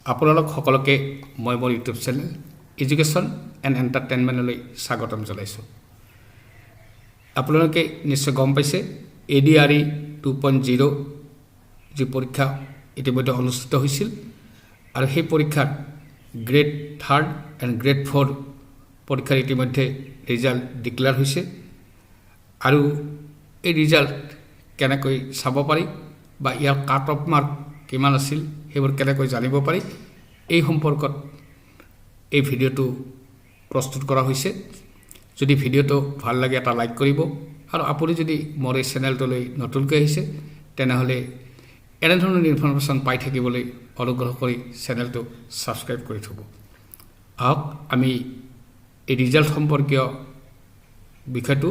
আপোনালোক সকলোকে মই মোৰ ইউটিউব চেনেল এডুকেশ্যন এণ্ড এণ্টাৰটেইনমেণ্টলৈ স্বাগতম জনাইছোঁ। আপোনালোকে নিশ্চয় গম পাইছে ADRE 2.0 যি পৰীক্ষা ইতিমধ্যে অনুষ্ঠিত হৈছিল আৰু সেই পৰীক্ষাত গ্ৰেড 3 এণ্ড গ্ৰেড 4 পৰীক্ষাৰ ইতিমধ্যে ৰিজাল্ট ডিক্লেয়াৰ হৈছে আৰু এই ৰিজাল্ট কেনেকৈ চাব পাৰি বা ইয়াৰ কাট অফ মাৰ্ক কিমান আছিল সেইবোৰ কেনেকৈ জানিব পাৰি এই সম্পৰ্কত এই ভিডিঅ'টো প্ৰস্তুত কৰা হৈছে। যদি ভিডিঅ'টো ভাল লাগে এটা লাইক কৰিব আৰু আপুনি যদি মোৰ এই চেনেলটোলৈ নতুনকৈ আহিছে তেনেহ'লে এনেধৰণৰ ইনফৰমেশ্যন পাই থাকিবলৈ অনুগ্ৰহ কৰি চেনেলটো ছাবস্ক্ৰাইব কৰি থ'ব। আহক আমি এই ৰিজাল্ট সম্পৰ্কীয় বিষয়টো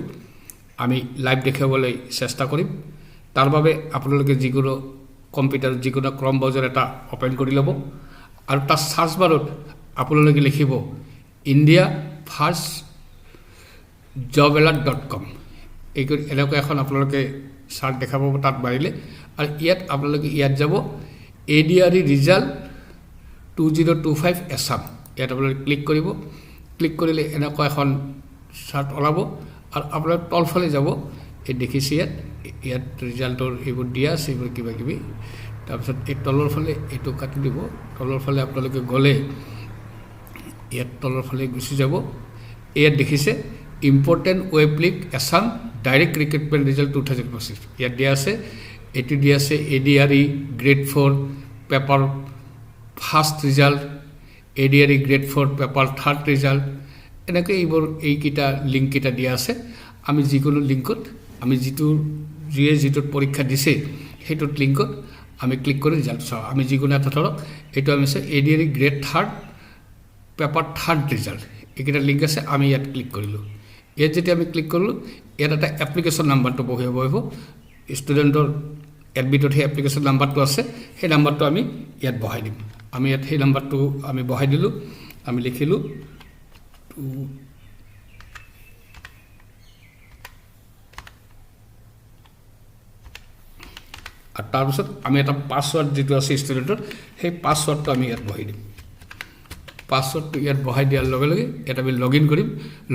আমি লাইভ দেখাবলৈ চেষ্টা কৰিম। তাৰ বাবে আপোনালোকে যিকোনো কম্পিউটাৰ যিকোনো ক্ৰম ব্ৰাউজাৰ এটা অপেন কৰি ল'ব আৰু তাৰ সাৰ্চ বাৰত আপোনালোকে লিখিব indiafirstjobalert.com এনেকুৱা এখন আপোনালোকে চাৰ্ট দেখা পাব তাত মাৰিলে আৰু ইয়াত আপোনালোকে ইয়াত যাব ADRE ৰিজাল্ট 2025 এছাম ইয়াত আপোনালোকে ক্লিক কৰিব। ক্লিক কৰিলে এনেকুৱা এখন চাৰ্ট ওলাব আৰু আপোনালোকে তলফালে যাব এই দেখিছে ইয়াত ৰিজাল্টৰ এইবোৰ দিয়া আছে এইবোৰ কিবা কিবি তাৰপিছত এই তলৰ ফালে এইটো কাটি দিব। তলৰ ফালে আপোনালোকে গ'লে ইয়াত তলৰ ফালে গুচি যাব। ইয়াত দেখিছে important web link Assam direct recruitment result 2025 ইয়াত দিয়া আছে। এইটো দিয়া আছে ADRE grade 4 paper first result ADRE grade 4 paper third result এনেকৈ এইবোৰ এইকেইটা লিংককেইটা দিয়া আছে। আমি যিকোনো লিংকত আমি যিটোত পৰীক্ষা দিছে সেইটোত লিংকত আমি ক্লিক কৰি ৰিজাল্ট চাওঁ। আমি যিকোনো এটা ধৰক এইটো আমি আছে ADRE grade 3 paper third result এইকেইটা লিংক আছে। আমি ইয়াত ক্লিক কৰিলোঁ। ইয়াত যেতিয়া আমি ক্লিক কৰিলোঁ ইয়াত এটা এপ্লিকেশ্যন নাম্বাৰটো বহিব ষ্টুডেণ্টৰ এডমিটত সেই এপ্লিকেশ্যন নাম্বাৰটো আছে। সেই নাম্বাৰটো আমি ইয়াত বহাই দিম। আমি ইয়াত সেই নাম্বাৰটো আমি বহাই দিলোঁ। আমি লিখিলোঁ আৰু তাৰপিছত আমি এটা পাছৱৰ্ড যিটো আছে ষ্টুডেণ্টৰ সেই পাছৱৰ্ডটো আমি ইয়াত বহাই দিম। পাছৱৰ্ডটো ইয়াত বহাই দিয়াৰ লগে লগে ইয়াত আমি লগ ইন কৰিম।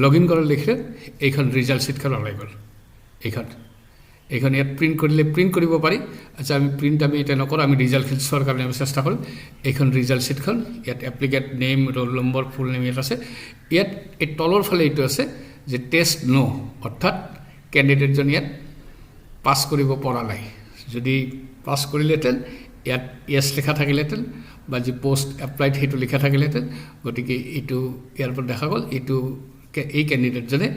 লগ ইন কৰাৰ লিখে এইখন ৰিজাল্ট শ্বীটখন ওলাই গ'ল। এইখন ইয়াত প্ৰিণ্ট কৰিলে প্ৰিণ্ট কৰিব পাৰি। আচ্ছা আমি প্ৰিণ্ট আমি এতিয়া নকৰোঁ, আমি ৰিজাল্ট চোৱাৰ কাৰণে আমি চেষ্টা কৰিম। এইখন ৰিজাল্ট শ্বীটখন ইয়াত applicant name roll number full name ইয়াত আছে। ইয়াত এই তলৰ ফালে এইটো আছে যে টেষ্ট ন' অৰ্থাৎ কেণ্ডিডেটজন ইয়াত পাছ কৰিব পৰা নাই। যদি পাছ কৰিলেহেঁতেন ইয়াত য়েছ লিখা থাকিলেহেঁতেন বা যি পষ্ট এপ্লাইড সেইটো লিখা থাকিলেহেঁতেন। গতিকে এইটো ইয়াৰ পৰা দেখা গ'ল এই কেণ্ডিডেটজনে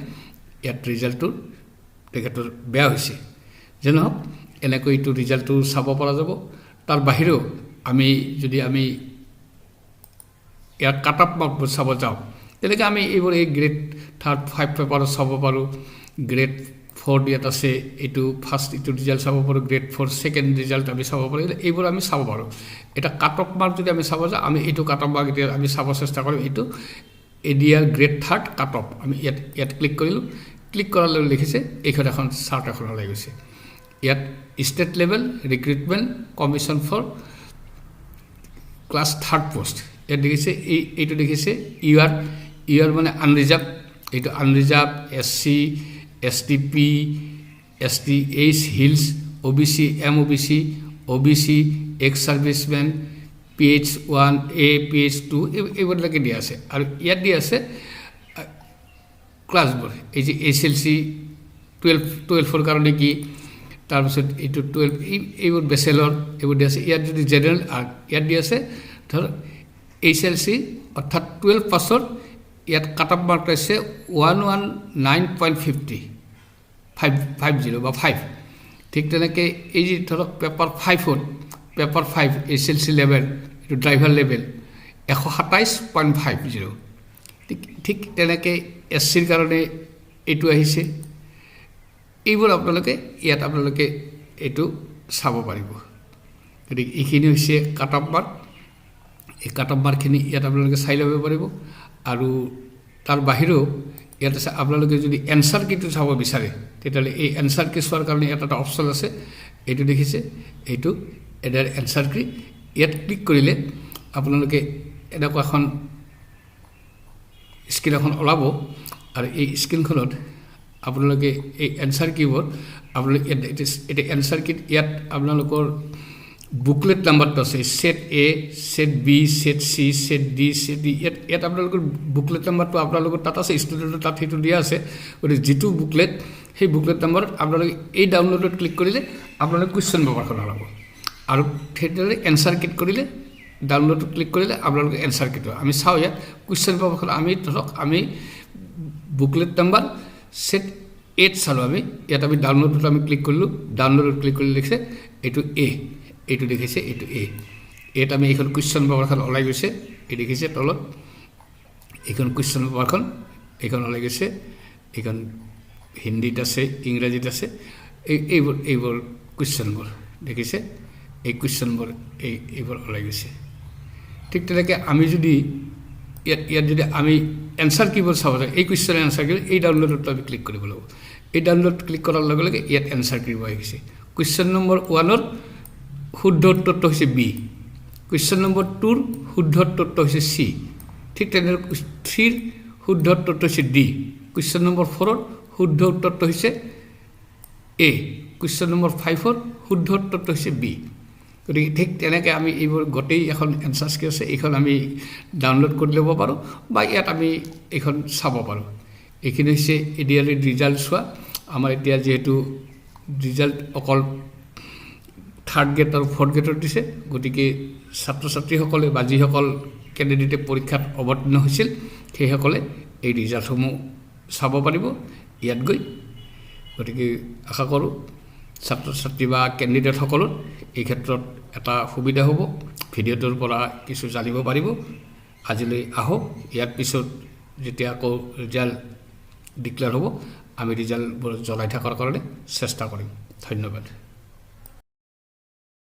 ইয়াত ৰিজাল্টটো তেখেতৰ বেয়া হৈছে। যে নহওক এনেকৈ এইটো ৰিজাল্টটো চাব পৰা যাব। তাৰ বাহিৰেও যদি আমি ইয়াৰ কাট অফ মাৰ্কবোৰ চাব যাওঁ তেনেকৈ আমি এইবোৰ এই গ্ৰেড 3 5 পেপাৰত চাব পাৰোঁ। গ্ৰেড 4 ইয়াত আছে এইটো ফাৰ্ষ্ট এইটো ৰিজাল্ট চাব পাৰোঁ। গ্ৰেড 4 ছেকেণ্ড ৰিজাল্ট আমি চাব পাৰোঁ। এইবোৰ আমি চাব পাৰোঁ। এটা কাট অফ মাৰ্ক যদি আমি চাব যাওঁ আমি এইটো কাট অফ মাৰ্ক এতিয়া আমি চাব চেষ্টা কৰিম। এইটো ADRE গ্ৰেড 3 কাট অফ আমি ইয়াত ক্লিক কৰিলোঁ। ক্লিক কৰাৰ লগে লিখিছে এইখন এখন চাৰ্ট এখন ওলাই গৈছে। ইয়াত state level recruitment commission for class 3 post ইয়াত দেখিছে এইটো দেখিছে ইউআৰ মানে আনৰিজাৰ্ভ। এইটো unreserved SC STP STH hills OBC MOBC OBC ex servicemen PH1A PH2 এইবিলাকে দিয়া আছে। আৰু ইয়াত দিয়া আছে ক্লাছবোৰ এই যে SLC 12ৰ কাৰণে কি তাৰপিছত এইটো 12 এইবোৰ বেচেলৰ এইবোৰ দিয়া আছে। ইয়াত যদি জেনেৰেল ইয়াত দিয়া আছে ধৰ HLC অৰ্থাৎ 12 পাছৰ ইয়াত কাট অফ মাৰ্ক আছে 119.50 বা 5। ঠিক তেনেকৈ এই যি ধৰক পেপাৰ 5ত পেপাৰ 5 SLC লেভেল এইটো ড্ৰাইভাৰ লেভেল 127.50। ঠিক তেনেকৈ SCৰ কাৰণে এইটো আহিছে। এইবোৰ আপোনালোকে এইটো চাব পাৰিব। গতিকে এইখিনি হৈছে কাট অফ মাৰ্ক। এই কাট অফ মাৰ্কখিনি ইয়াত আপোনালোকে চাই ল'ব পাৰিব। আৰু তাৰ বাহিৰেও ইয়াত আছে আপোনালোকে যদি এনচাৰ কিটো চাব বিচাৰে তেতিয়াহ'লে এই এনচাৰ কি চোৱাৰ কাৰণে ইয়াত এটা অপশ্যন আছে। এইটো দেখিছে এইটো এডাৰ এনচাৰ কি ইয়াত ক্লিক কৰিলে আপোনালোকে এনেকুৱা এখন স্ক্ৰীন এখন ওলাব আৰু এই স্ক্ৰীনখনত আপোনালোকে এই এনচাৰ কিবোৰ আপোনালোকে এতিয়া এনচাৰ কিট ইয়াত আপোনালোকৰ বুকলেট নাম্বাৰটো আছে set A set B set C set D set D ইয়াত আপোনালোকৰ বুকলেট নাম্বাৰটো আপোনালোকৰ তাত আছে ষ্টুডেণ্টৰ তাত সেইটো দিয়া আছে গতিকে যিটো বুকলেট সেই বুকলেট নাম্বাৰত আপোনালোকে এই ডাউনলোডত ক্লিক কৰিলে আপোনালোকে কুৱেশ্যন পেপাৰখন ওলাব আৰু সেইদৰে এনচাৰ কিট কৰিলে ডাউনলোডত ক্লিক কৰিলে আপোনালোকে এনচাৰ কিট আমি চাওঁ ইয়াত কুৱেশ্যন পেপাৰখন আমি ধৰক আমি বুকলেট নাম্বাৰ সেট 8 চালোঁ আমি ইয়াত আমি ডাউনলোডত আমি ক্লিক কৰিলোঁ ডাউনলোডত ক্লিক কৰিলে লিখিছে এইটো এ এইটো দেখিছে এইটো এ ইয়াত আমি এইখন কুৱেশ্যন পেপাৰখন ওলাই গৈছে এই দেখিছে তলত এইখন কুৱেশ্যন পেপাৰখন এইখন ওলাই গৈছে এইখন হিন্দীত আছে ইংৰাজীত আছে এইবোৰ কুৱেশ্যনবোৰ দেখিছে এই কুৱেশ্যনবোৰ এইবোৰ ওলাই গৈছে ঠিক তেনেকৈ আমি যদি ইয়াত যদি আমি এনচাৰ কিবোৰ চাব যায় এই কুৱেশ্যনৰ এনচাৰ কি এই ডাউনলোডত আমি ক্লিক কৰিব লাগিব এই ডাউনলোড ক্লিক কৰাৰ লগে লগে ইয়াত এনচাৰ কিবোৰ আহি গৈছে কুৱেশ্যন নম্বৰ 1ৰ শুদ্ধ উত্তৰটো হৈছে বি কুৱেশ্যন নম্বৰ 2ৰ শুদ্ধ উত্তৰটো হৈছে চি ঠিক তেনেদৰে 3ৰ শুদ্ধ উত্তৰটো হৈছে ডি কুৱেশ্যন নম্বৰ 4ৰ শুদ্ধ উত্তৰটো হৈছে এ কুৱেশ্যন নম্বৰ 5ৰ শুদ্ধ উত্তৰটো হৈছে বি গতিকে ঠিক তেনেকৈ আমি এইবোৰ গোটেই এখন এনচাৰ কি আছে এইখন আমি ডাউনলোড কৰি ল'ব পাৰোঁ বা ইয়াত আমি এইখন চাব পাৰোঁ এইখিনি হৈছে এডিআৰই ৰিজাল্ট চোৱা আমাৰ এতিয়া যিহেতু ৰিজাল্ট অকল 3rd গ্ৰেড আৰু 4th গ্ৰেডৰ দিছে গতিকে ছাত্ৰ ছাত্ৰীসকলে বা যিসকল কেণ্ডিডেটে পৰীক্ষাত অৱতীৰ্ণ হৈছিল সেইসকলে এই ৰিজাল্টসমূহ চাব পাৰিব ইয়াত গৈ গতিকে আশা কৰোঁ ছাত্ৰ ছাত্ৰী বা কেণ্ডিডেটসকলৰ এই ক্ষেত্ৰত এটা সুবিধা হ'ব ভিডিঅ'টোৰ পৰা কিছু জানিব পাৰিব আজিলৈ আহক ইয়াৰ পিছত যেতিয়া আকৌ ৰিজাল্ট ডিক্লেয়াৰ হ'ব আমি ৰিজাল্টবোৰ জনাই থকাৰ কাৰণে চেষ্টা কৰিম ধন্যবাদ